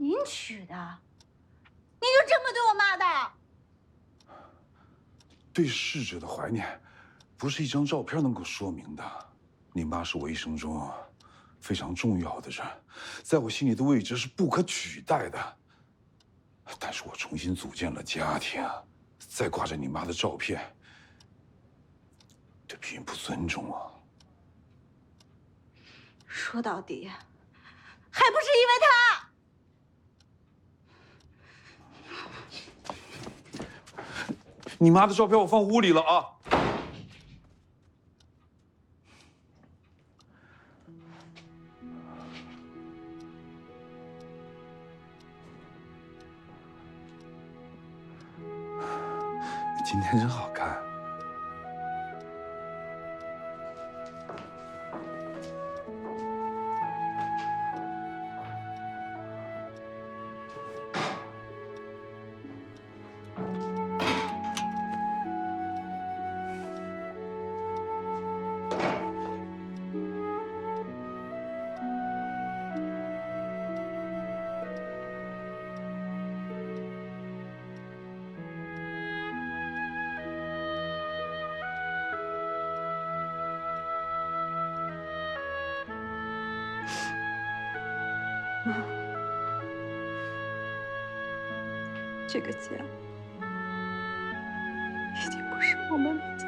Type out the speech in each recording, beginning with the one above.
您娶的？你就这么对我妈的？对逝者的怀念，不是一张照片能够说明的。你妈是我一生中非常重要的人，在我心里的位置是不可取代的。但是我重新组建了家庭，再挂着你妈的照片，这并不尊重啊。说到底，还不是因为他。你妈的照片我放屋里了啊。今天真好看。这个家已经不是我们的家。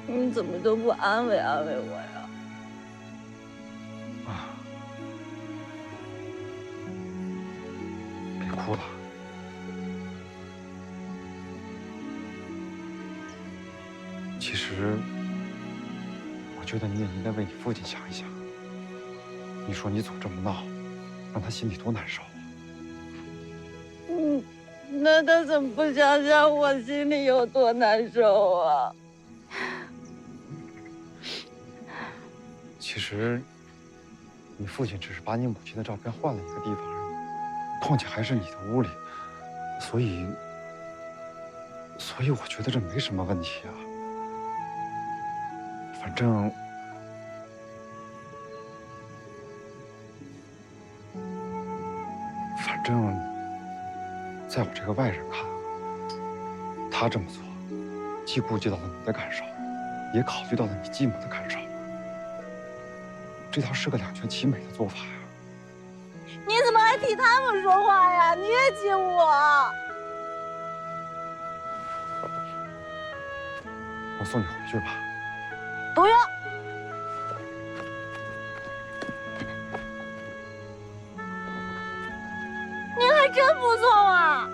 你怎么都不安慰安慰我呀？别哭了。其实，我觉得你也应该为你父亲想一想。你说你总这么闹，让他心里多难受啊！那他怎么不想想我心里有多难受啊？其实，你父亲只是把你母亲的照片换了一个地方而已，况且还是你的屋里，所以我觉得这没什么问题啊。反正，在我这个外人看，他这么做，既顾及到了你的感受，也考虑到了你继母的感受。这倒是个两全其美的做法呀。你怎么还替他们说话呀？你也亲我。我送你回去吧。不要。您还真不送啊。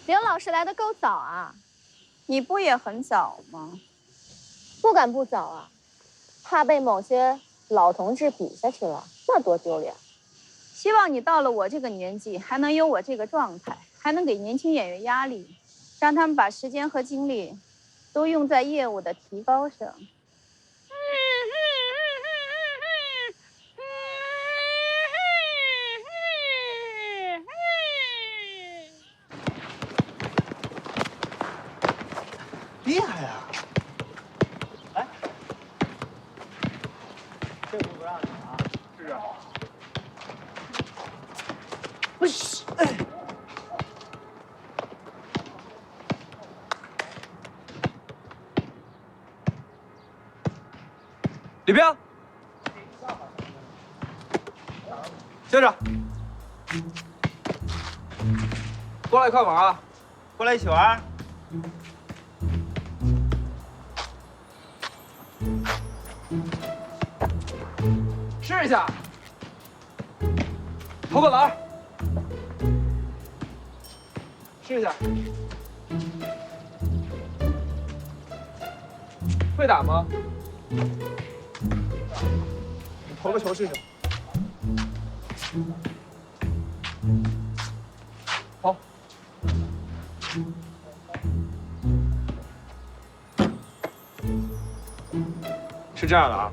刘老师来的够早啊，你不也很早吗？不敢不早啊，怕被某些老同志比下去了，那多丢脸。希望你到了我这个年纪，还能有我这个状态，还能给年轻演员压力，让他们把时间和精力都用在业务的提高上。厉害呀！哎，这屋不让你啊？是啊。不是，哎。李冰，接着，过来一块玩啊！过来一起玩。试一下，投个篮，试一下，会打吗？你投个球试试。好。是这样的啊，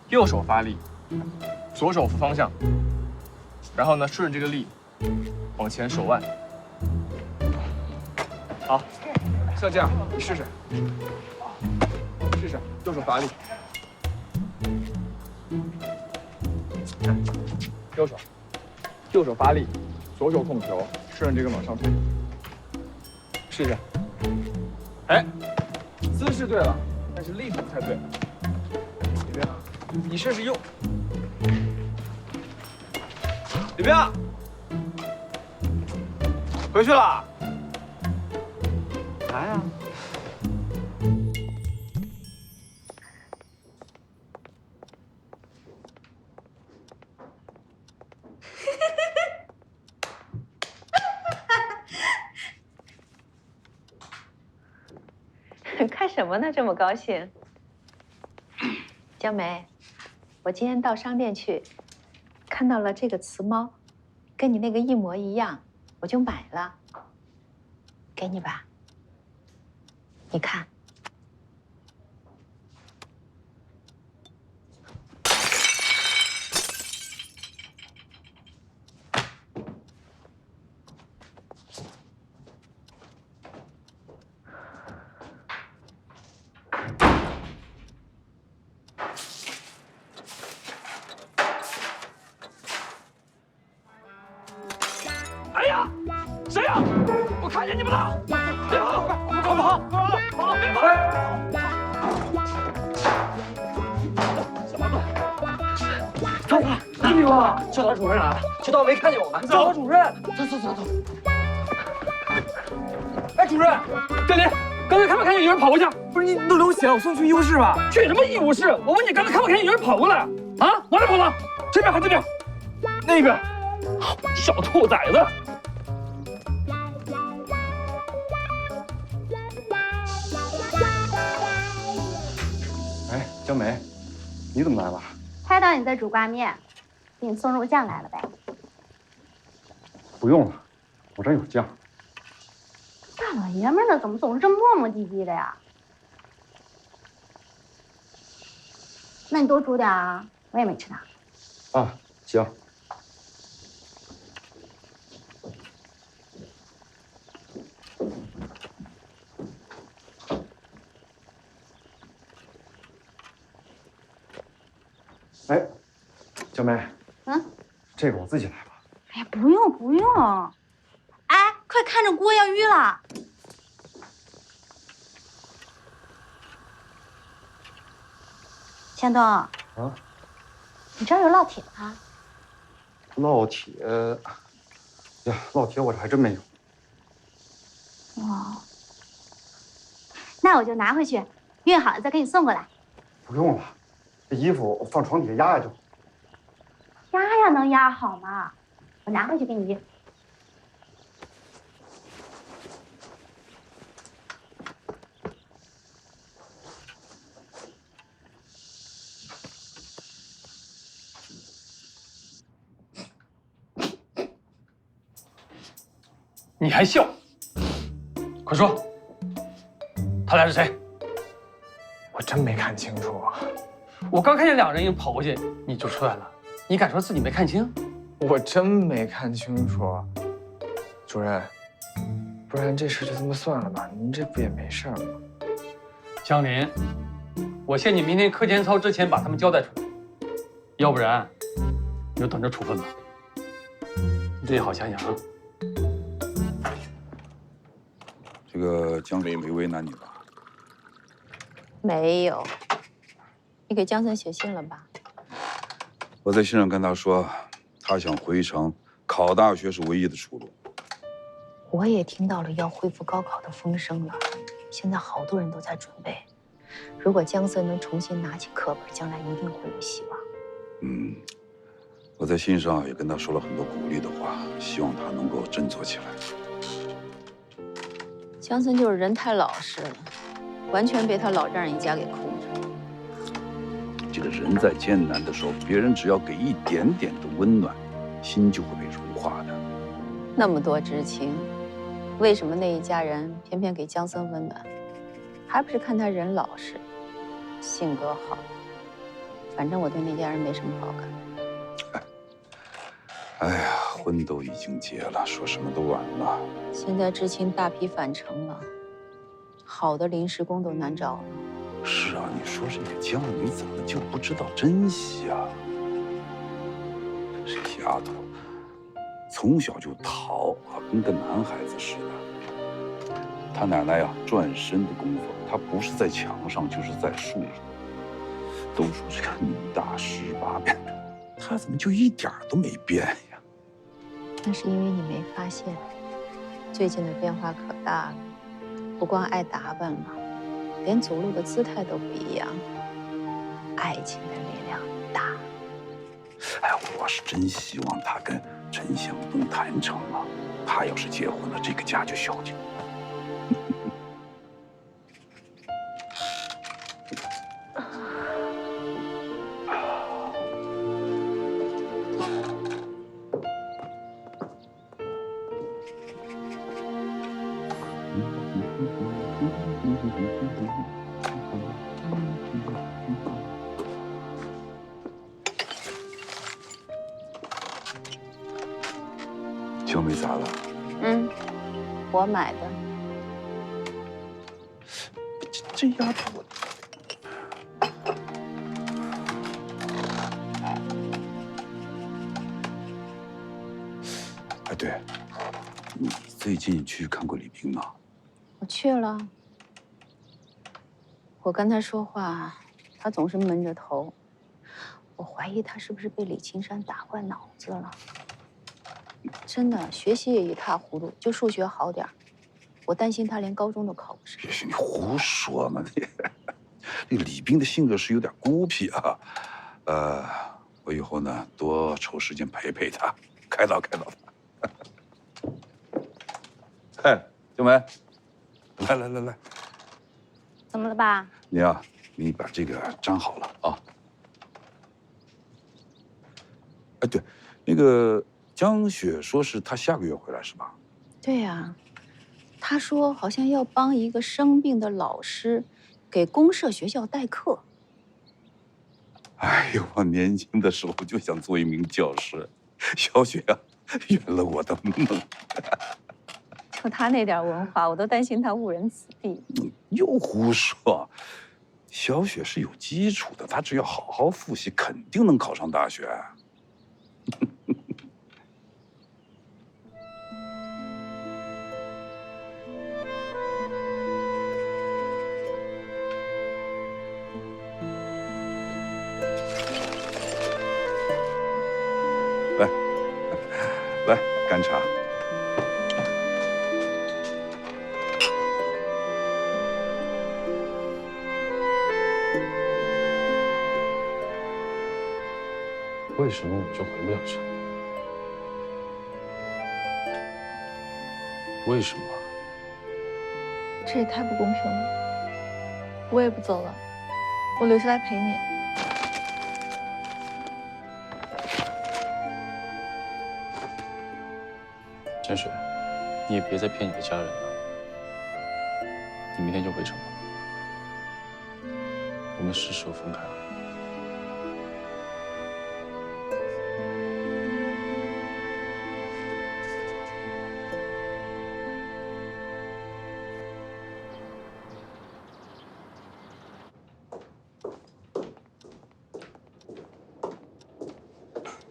右手发力，左手扶方向，然后呢顺着这个力往前手腕。好，像这样，你试试，试试，右手发力，看，右手发力，左手控球，顺着这个往上推，试试。哎，姿势对了。但是力度不太对，李冰，你试试右。李冰，回去了。来呀！看什么呢？这么高兴？江梅，我今天到商店去，看到了这个瓷猫，跟你那个一模一样，我就买了。给你吧，你看。哎呀，谁呀？我看见你们了！别跑，快跑！跑！别跑！走吧，哪里了？教导主任来了，教导没看见我们。教导主任，走。哎，主任，这里，刚才看没看见有人跑过去？不是你都流血了，我送去医务室吧。去什么医务室？我问你，刚才看没看见有人跑过来？啊，哪里跑了？这边还这边？那边？小兔崽子！哎，江梅，你怎么来了？猜到你在煮挂面，给你送肉酱来了呗。不用了，我这有酱。大老爷们的怎么总是这么磨磨唧唧的呀？那你多煮点啊，我也没吃呢。啊，行。哎，小梅，这个我自己来吧。哎呀，不用，哎，快看着锅要淤了。钱东，你这儿有烙铁吗？烙铁呀，烙铁我这还真没有。哦，那我就拿回去，熨好了再给你送过来。不用了，这衣服放床底下压压就好。压呀能压好吗？我拿回去给你熨。你还笑？快说，他俩是谁？我真没看清楚啊。我刚看见两人影跑过去，你就出来了。你敢说自己没看清？我真没看清楚，主任，不然这事就这么算了吧？您这不也没事吗？江林，我限你明天课间操之前把他们交代出来，要不然你就等着处分吧。你自己好想想啊。这个江磊没为难你吧？没有。你给江森写信了吧？我在信上跟他说，他想回城考大学是唯一的出路。我也听到了要恢复高考的风声了，现在好多人都在准备。如果江森能重新拿起课本，将来一定会有希望。嗯，我在信上也跟他说了很多鼓励的话，希望他能够振作起来。江森就是人太老实了，完全被他老丈人一家给控制了。这个人在艰难的时候，别人只要给一点点的温暖，心就会被融化的。那么多知青，为什么那一家人偏偏给江森温暖？还不是看他人老实，性格好。反正我对那家人没什么好感。哎呀，婚都已经结了，说什么都晚了。现在知青大批返城了，好的临时工都难找了。是啊，你说这个江女怎么就不知道珍惜啊？这丫头从小就淘啊，跟个男孩子似的。她奶奶呀，转身的功夫，她不是在墙上，就是在树上。都说这个女大18变，她怎么就一点都没变呀？那是因为你没发现，最近的变化可大了，不光爱打扮了，连走路的姿态都不一样。爱情的力量大。哎，我是真希望她跟陈向东谈成了，他要是结婚了，这个家就消停。秋梅咋了？我买的。这丫头，哎，对，你最近去看过李冰吗？我去了。我跟他说话，他总是闷着头。我怀疑他是不是被李青山打坏脑子了。真的，学习也一塌糊涂，就数学好点儿。我担心他连高中都考不上。也许你胡说嘛！你，这个李冰的性格是有点孤僻啊。我以后呢多抽时间陪陪他，开导开导他。哎，小梅，来，怎么了爸？你啊，你把这个粘好了啊。哎，对，那个江雪说是她下个月回来是吧？对呀，他说好像要帮一个生病的老师给公社学校代课。哎呦，我年轻的时候就想做一名教师，小雪啊，圆了我的梦。就他那点文化，我都担心他误人子弟。又胡说，小雪是有基础的，她只要好好复习，肯定能考上大学。来，干茶。为什么我就回不了城？为什么？这也太不公平了。我也不走了，我留下来陪你。江雪，你也别再骗你的家人了。你明天就回城吧。我们是时候分开了。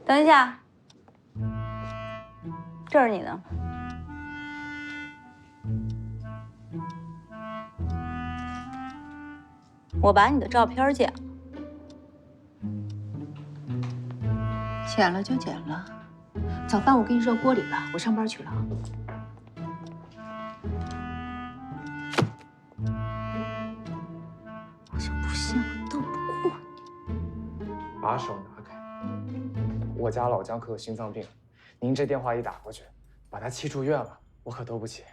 等一下，这是你的。我把你的照片剪了。剪了就剪了，早饭我给你热锅里了，我上班去了。把手拿开。我家老江可有心脏病，您这电话一打过去，把他气住院了，我可兜不起。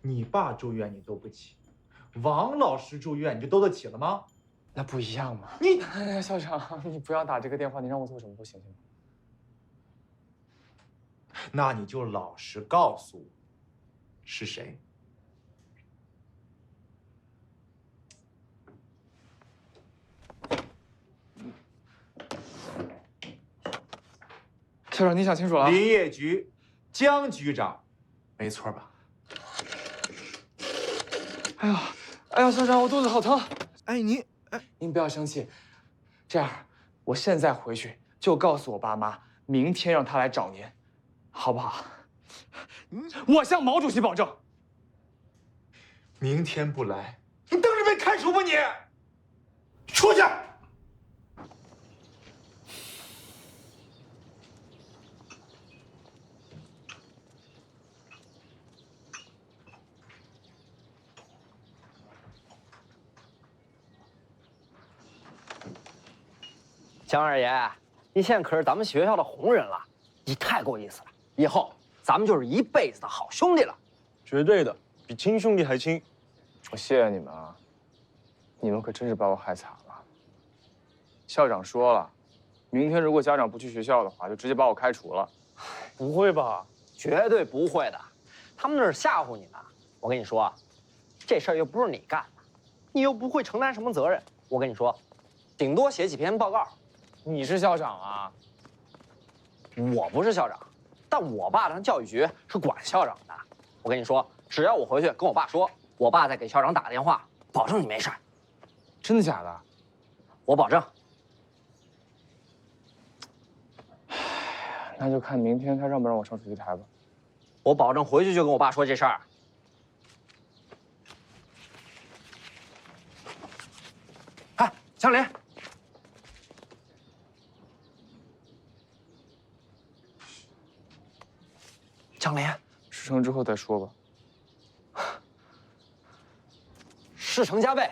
你爸住院你兜不起，王老师住院你就兜得起了吗？那不一样嘛。你，校长，你不要打这个电话，你让我做什么都行，行吗？那你就老实告诉我，是谁？校长，你想清楚了。林业局江局长，没错吧？哎呀，校长，我肚子好疼。哎，您不要生气。这样，我现在回去就告诉我爸妈，明天让他来找您，好不好？我向毛主席保证。明天不来，你等着被开除吧你！出去！江二爷，你现在可是咱们学校的红人了，你太够意思了。以后咱们就是一辈子的好兄弟了。绝对的，比亲兄弟还亲。我谢谢你们啊，你们可真是把我害惨了。校长说了，明天如果家长不去学校的话，就直接把我开除了。不会吧？绝对不会的，他们那是吓唬你呢。我跟你说，这事儿又不是你干的，你又不会承担什么责任。我跟你说，顶多写几篇报告。你是校长啊？我不是校长，但我爸当教育局是管校长的。我跟你说，只要我回去跟我爸说，我爸再给校长打个电话，保证你没事儿。真的假的？我保证。那就看明天他让不让我上主席台吧。我保证回去就跟我爸说这事儿。哎，江林。江林，事成之后再说吧。事成加倍。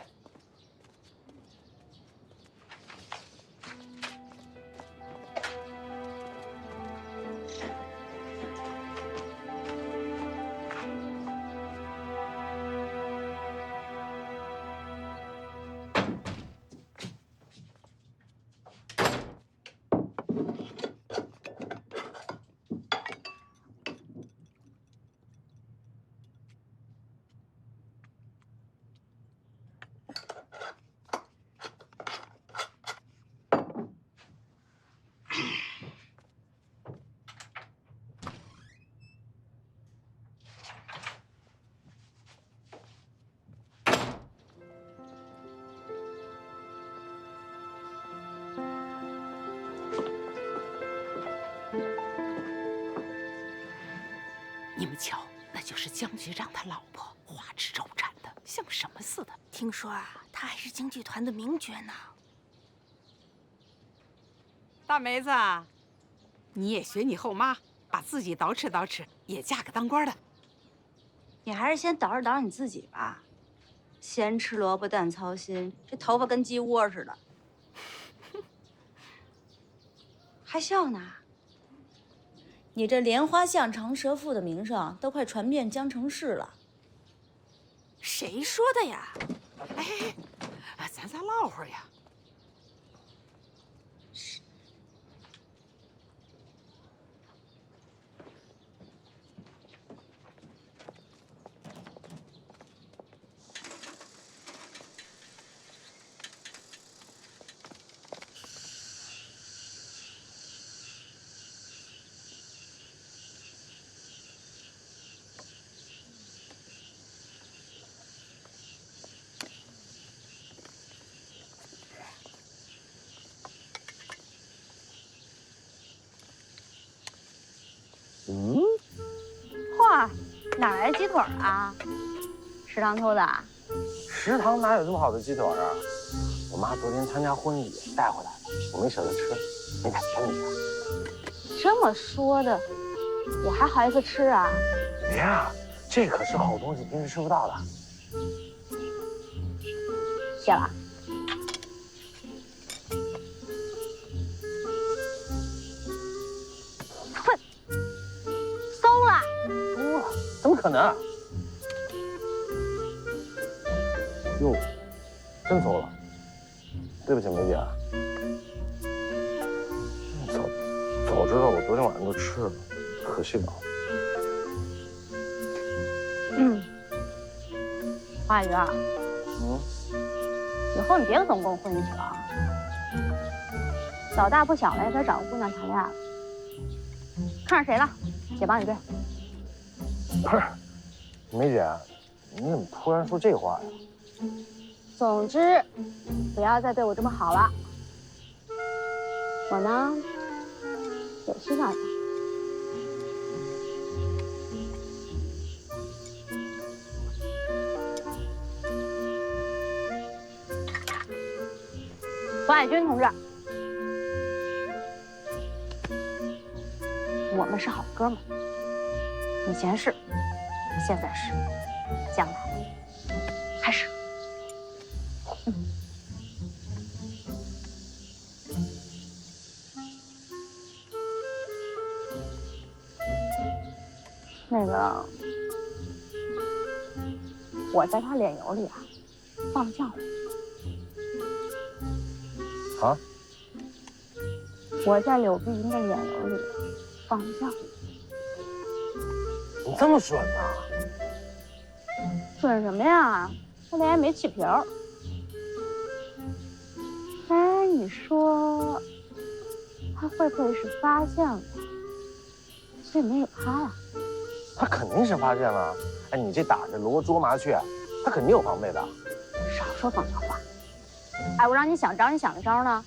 你们瞧，那就是江局长他老婆，花枝招展的，像什么似的。听说啊，她还是京剧团的名角呢。大梅子，你也学你后妈，把自己捯饬捯饬，也嫁个当官的。你还是先捯饬捯饬你自己吧。先吃萝卜淡操心，这头发跟鸡窝似的，还笑呢？你这莲花巷长舌妇的名声都快传遍江城市了。谁说的呀？哎，咱仨唠会儿呀。嚯，哪来鸡腿啊？食堂偷的？食堂哪有这么好的鸡腿啊？我妈昨天参加婚礼带回来的，我没舍得吃。你看，尝一下。这么说的，我还好意思吃啊？别啊，这可是好东西，平时吃不到的。谢了。可能？哟，真馊了，对不起梅姐。早知道我昨天晚上就吃了，可惜了。华宇啊，以后你别总跟我混一起了啊。老大不小了，也该找个姑娘谈恋爱了。看上谁了？姐帮你对。不是，梅姐，你怎么突然说这话呀？总之，不要再对我这么好了。我呢，有需要的。冯海军同志，我们是好哥们儿，以前是，现在是，将来还是。那个，我在他脸油里啊放了浆糊。啊？我在柳碧云的脸油里放了浆糊。你这么准啊？准什么呀？他脸还没起皮儿。哎，你说他会不会是发现了，所以没有他呀？他肯定是发现了。哎，你这打着锣捉麻雀，他肯定有防备的。少说风凉话。哎，我让你想招，你想的招呢？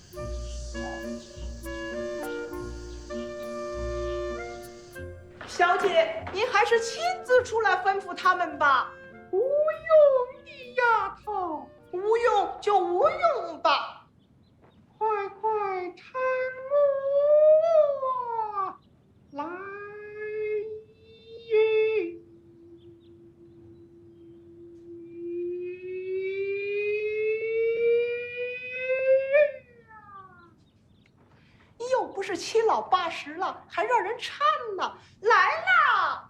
小姐，您还是亲自出来吩咐他们吧。无用，你丫头，无用就无用吧。快快搀我来也。又不是七老八十了，还让人搀呢。来啦！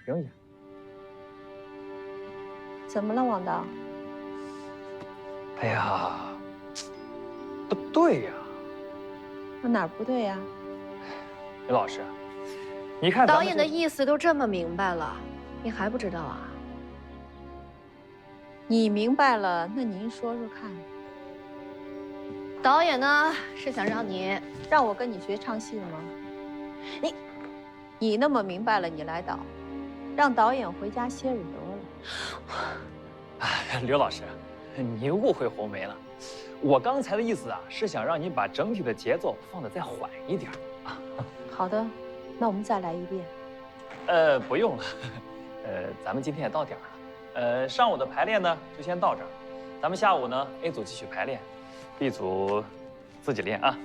停一下。怎么了，王导？哎呀，不对呀！我哪儿不对呀？刘老师，你看导演的意思都这么明白了，你还不知道啊？你明白了，那您说说看。导演呢是想让我跟你学唱戏的吗？你那么明白了，你来导，让导演回家歇着得了。刘老师，你误会红梅了。我刚才的意思啊，是想让你把整体的节奏放得再缓一点啊。好的，那我们再来一遍。不用了，咱们今天也到点儿了。上午的排练呢就先到这儿，咱们下午呢 A 组继续排练，B 组自己练啊。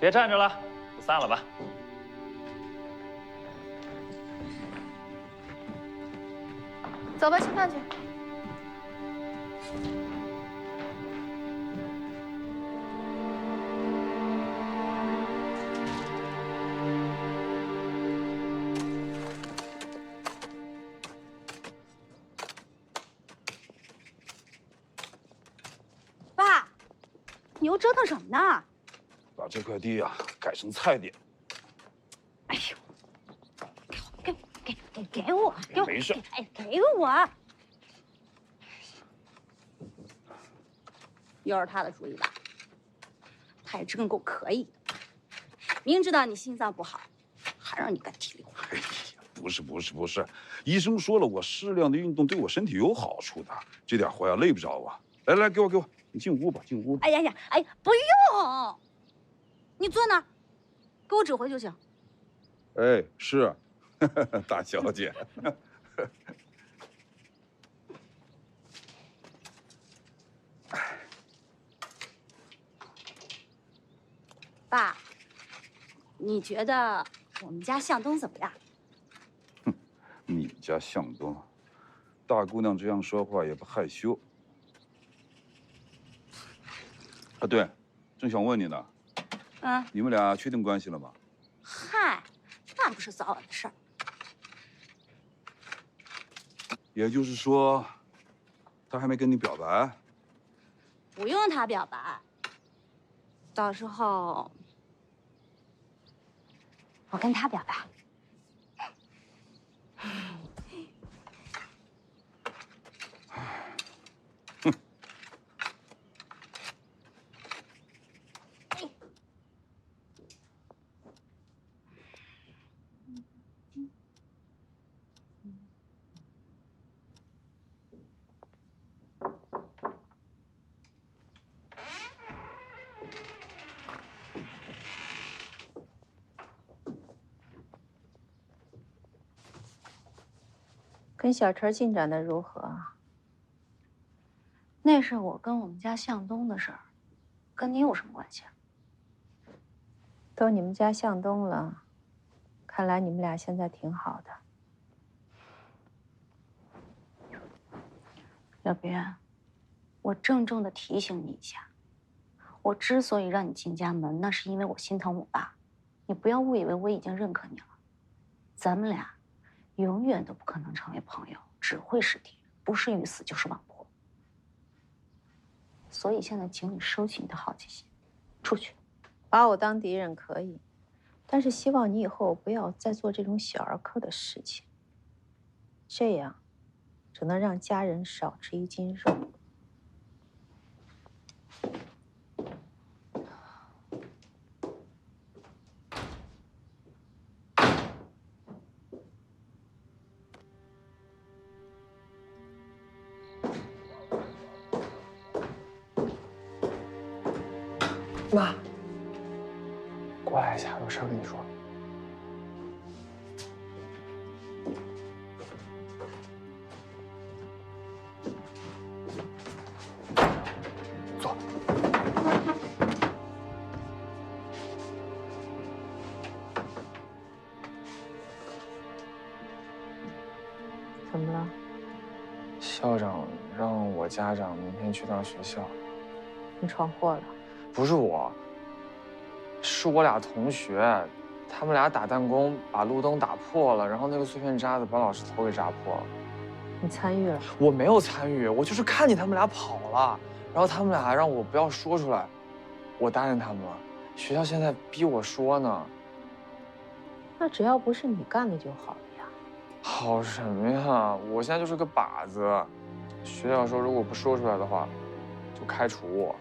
别站着了，就散了吧。走吧，吃饭去。爸，你又折腾什么呢？把这块地啊改成菜点。哎呦，给我给我，给我，没事。哎，给我。又是他的主意吧？他也真够可以的，明知道你心脏不好，还让你干体力活。哎呀，不是，医生说了，我适量的运动对我身体有好处的，这点活呀累不着我。来，给我，你进屋吧，进屋。哎呀，不用，你坐那儿，给我指挥就行。哎，是，大小姐。爸，你觉得我们家向东怎么样？你家向东，大姑娘这样说话也不害羞。啊，对，正想问你呢。你们俩确定关系了吗？嗨，那不是早晚的事儿。也就是说，他还没跟你表白？不用他表白，到时候我跟他表白。跟小陈进展的如何？那是我跟我们家向东的事儿，跟你有什么关系啊？都你们家向东了，看来你们俩现在挺好的。小别，我郑重的提醒你一下，我之所以让你进家门，那是因为我心疼我爸。你不要误以为我已经认可你了，咱们俩永远都不可能成为朋友，只会是敌人，不是鱼死就是网破。所以现在请你收起你的好奇心，出去。把我当敌人可以，但是希望你以后不要再做这种小儿科的事情，这样只能让家人少吃一斤肉。妈，过来一下，有事跟你说。坐。怎么了？校长让我家长明天去趟学校。你闯祸了。不是我，是我俩同学，他们俩打弹弓把路灯打破了，然后那个碎片渣子把老师头给扎破了。你参与了？我没有参与，我就是看见他们俩跑了，然后他们俩还让我不要说出来，我答应他们了。学校现在逼我说呢。那只要不是你干的就好了呀。好什么呀？我现在就是个靶子，学校说如果不说出来的话，就开除我。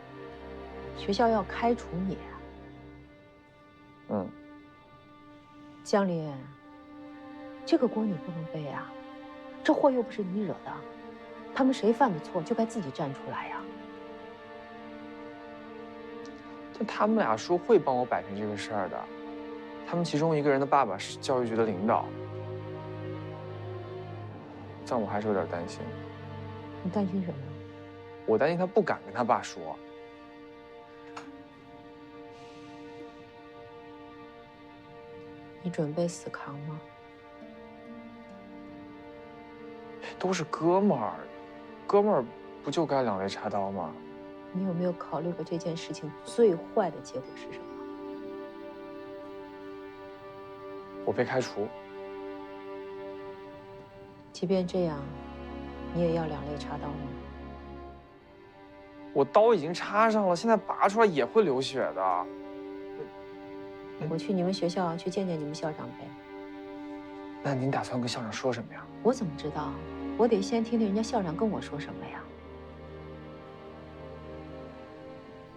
学校要开除你啊？嗯。江林，这个锅你不能背啊，这祸又不是你惹的，他们谁犯的错就该自己站出来呀。但他们俩说会帮我摆平这个事儿的，他们其中一个人的爸爸是教育局的领导，但我还是有点担心。你担心什么？我担心他不敢跟他爸说。你准备死扛吗？都是哥们儿，哥们儿不就该两肋插刀吗？你有没有考虑过这件事情最坏的结果是什么？我被开除。即便这样，你也要两肋插刀吗？我刀已经插上了，现在拔出来也会流血的。我去你们学校去见见你们校长呗。那您打算跟校长说什么呀？我怎么知道？我得先听听人家校长跟我说什么呀。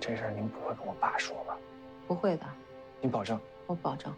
这事儿您不会跟我爸说吧？不会的，您保证？我保证。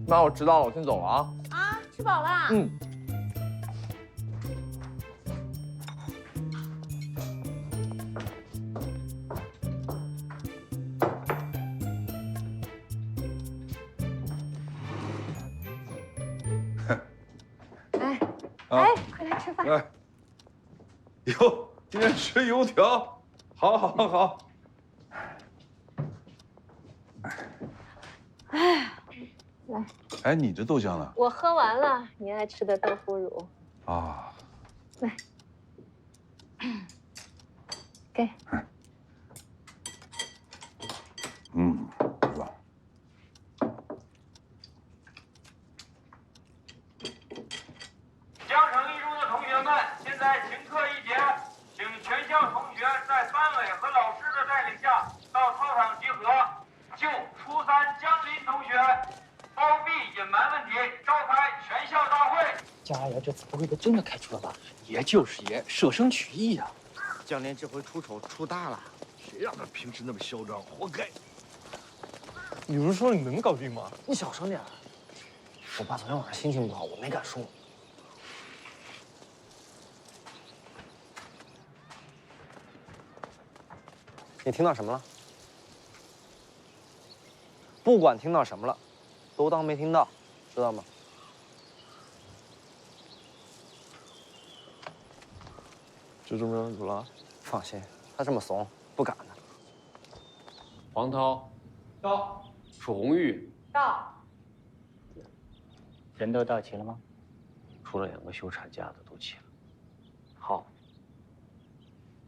妈，我知道了，我先走了啊。啊，吃饱了？嗯。哎，啊快来吃饭。来，哟，今天吃油条，好，好，好。哎，来，哎，你这豆浆呢？我喝完了，你爱吃的豆腐乳。啊，来，给。嗯，不错。江城一中的同学们，现在停课一节，请全校同学在班委和老师的带领下到操场集合，就初三江林同学包庇隐瞒问题召开全校大会。佳爷这次不会被真的开除了吧？爷就是爷，舍生取义呀！江林这回出丑出大了，谁让他平时那么嚣张，活该！你不是说你能搞定吗？你小声点。我爸昨天晚上心情不好，我没敢说。你听到什么了？不管听到什么了，都当没听到，知道吗？这就没人组了？放心，他这么怂，不敢的。黄涛到，楚红玉到。人都到齐了吗？除了2个休产假的都齐了。好，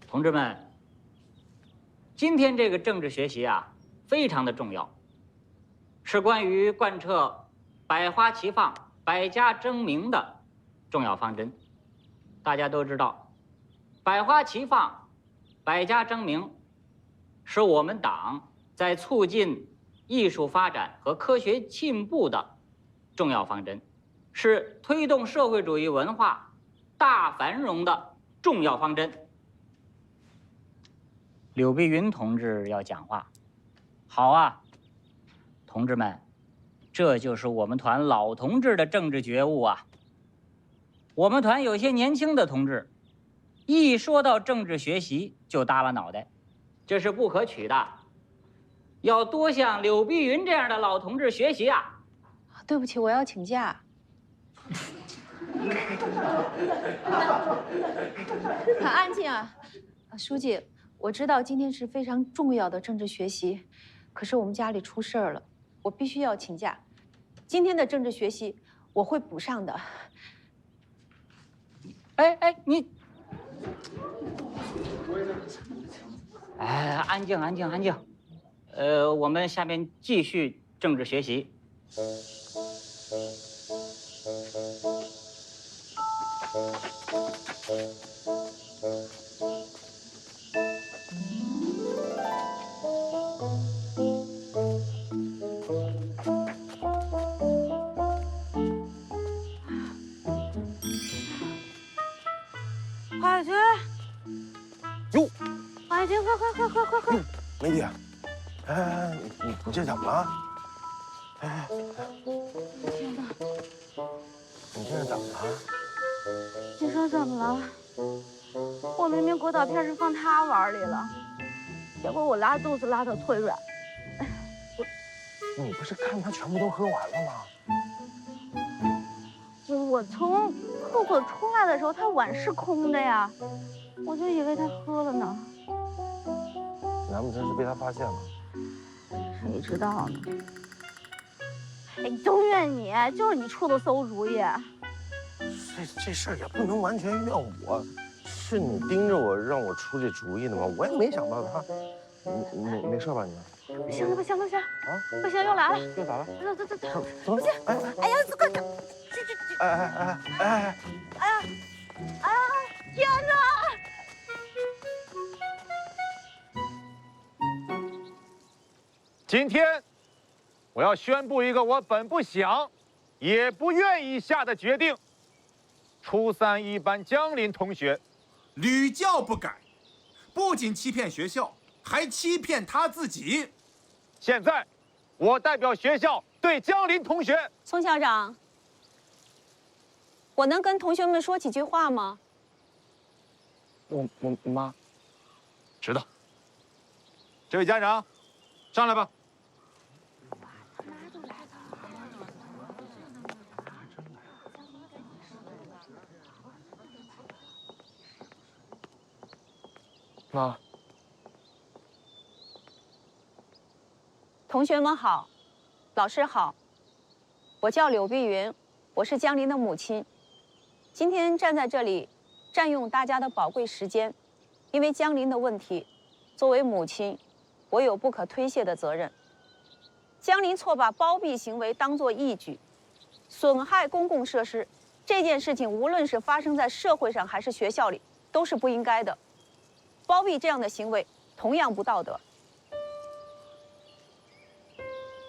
同志们，今天这个政治学习啊，非常的重要，是关于贯彻百花齐放、百家争鸣的重要方针。大家都知道，百花齐放、百家争鸣，是我们党在促进艺术发展和科学进步的重要方针，是推动社会主义文化大繁荣的重要方针。柳碧云同志要讲话，好啊，同志们，这就是我们团老同志的政治觉悟啊。我们团有些年轻的同志，一说到政治学习就耷拉脑袋，这是不可取的。要多向柳碧云这样的老同志学习啊！对不起，我要请假。很安静啊，书记，我知道今天是非常重要的政治学习，可是我们家里出事儿了，我必须要请假。今天的政治学习我会补上的。哎，你，哎，安静，安静，安静。我们下面继续政治学习。华海军，哟，华海军，快！梅姐，哎，你这怎么了？你这是怎么了？你说怎么了？我明明果导片是放他碗里了，结果我拉肚子拉到腿软。你不是看他全部都喝完了吗？我从厕所出来的时候，他碗是空的呀，我就以为他喝了呢。难不成是被他发现了？谁知道呢？哎，都怨你，就是你出的馊主意。这事儿也不能完全怨我，是你盯着我让我出这主意的吗？我也没想到他。没事吧你？不行了，不行，不行，不行，又来了，又咋了？走，走，不行，哎呀，快点，哎呀，天哪！今天，我要宣布一个我本不想，也不愿意下的决定：初3一班江林同学，屡教不改，不仅欺骗学校，还欺骗他自己。现在，我代表学校对江林同学，宋校长，我能跟同学们说几句话吗？我妈，知道。这位家长，上来吧。妈，同学们好，老师好，我叫柳碧云，我是江林的母亲。今天站在这里，占用大家的宝贵时间，因为江林的问题，作为母亲，我有不可推卸的责任。江林错把包庇行为当作义举，损害公共设施，这件事情无论是发生在社会上还是学校里，都是不应该的。包庇这样的行为同样不道德。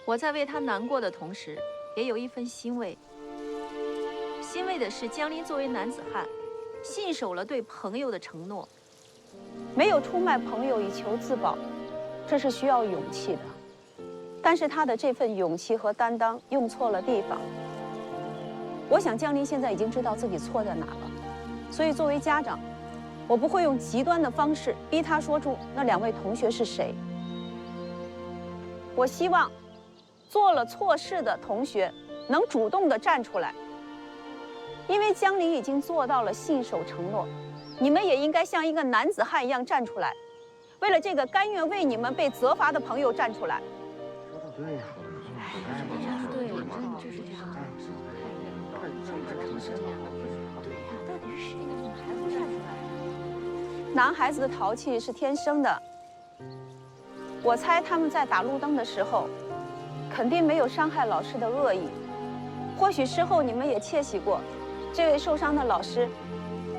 我在为他难过的同时，也有一份欣慰。欣慰的是，江林作为男子汉，信守了对朋友的承诺，没有出卖朋友以求自保，这是需要勇气的。但是他的这份勇气和担当用错了地方。我想江林现在已经知道自己错在哪了，所以作为家长，我不会用极端的方式逼他说出那2位同学是谁。我希望做了错事的同学能主动地站出来，因为江林已经做到了信守承诺，你们也应该像一个男子汉一样站出来，为了这个甘愿为你们被责罚的朋友站出来。说的对呀，对，真的就是这样。到底是谁给你们孩子站出来？男孩子的淘气是天生的，我猜他们在打路灯的时候，肯定没有伤害老师的恶意。或许事后你们也窃喜过，这位受伤的老师，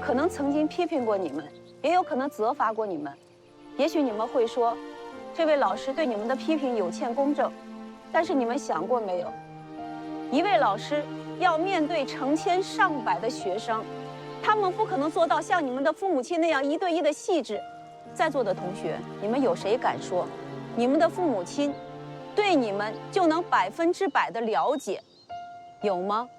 可能曾经批评过你们，也有可能责罚过你们。也许你们会说，这位老师对你们的批评有欠公正。但是你们想过没有，一位老师要面对成千上百的学生，他们不可能做到像你们的父母亲那样1对1的细致。在座的同学，你们有谁敢说，你们的父母亲对你们就能100%的了解？有吗？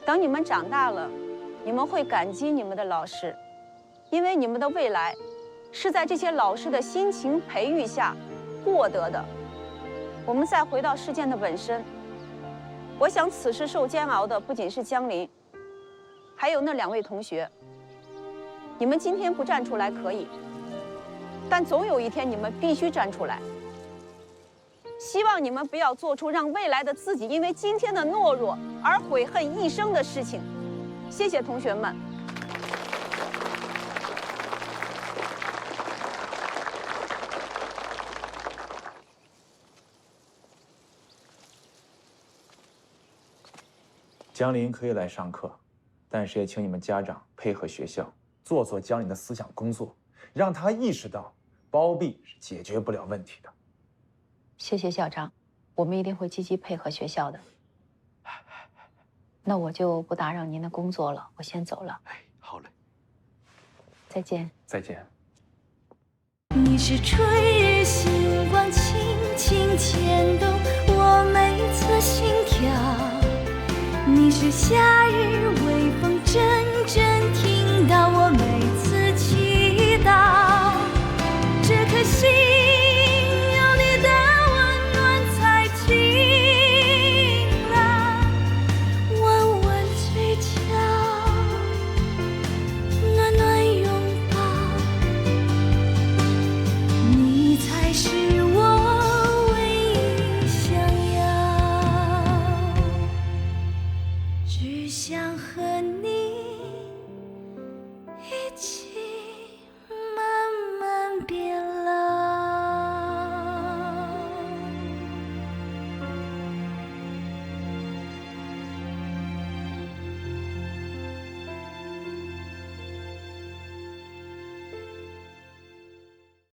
等你们长大了，你们会感激你们的老师，因为你们的未来是在这些老师的辛勤培育下获得的。我们再回到事件的本身，我想此时受煎熬的不仅是江林，还有那2位同学。你们今天不站出来可以，但总有一天你们必须站出来。希望你们不要做出让未来的自己因为今天的懦弱而悔恨一生的事情。谢谢同学们。江林可以来上课，但是也请你们家长配合学校，做江林的思想工作，让他意识到包庇是解决不了问题的。谢谢校长，我们一定会积极配合学校的。那我就不打扰您的工作了，我先走了。好嘞，再见。再见。你是春日星光倾情牵动我每次心跳。你是夏日微风阵阵听到我每次祈祷。这颗心有你的温暖才晴朗，弯弯嘴角，暖暖拥抱，你才是我唯一想要，只想和你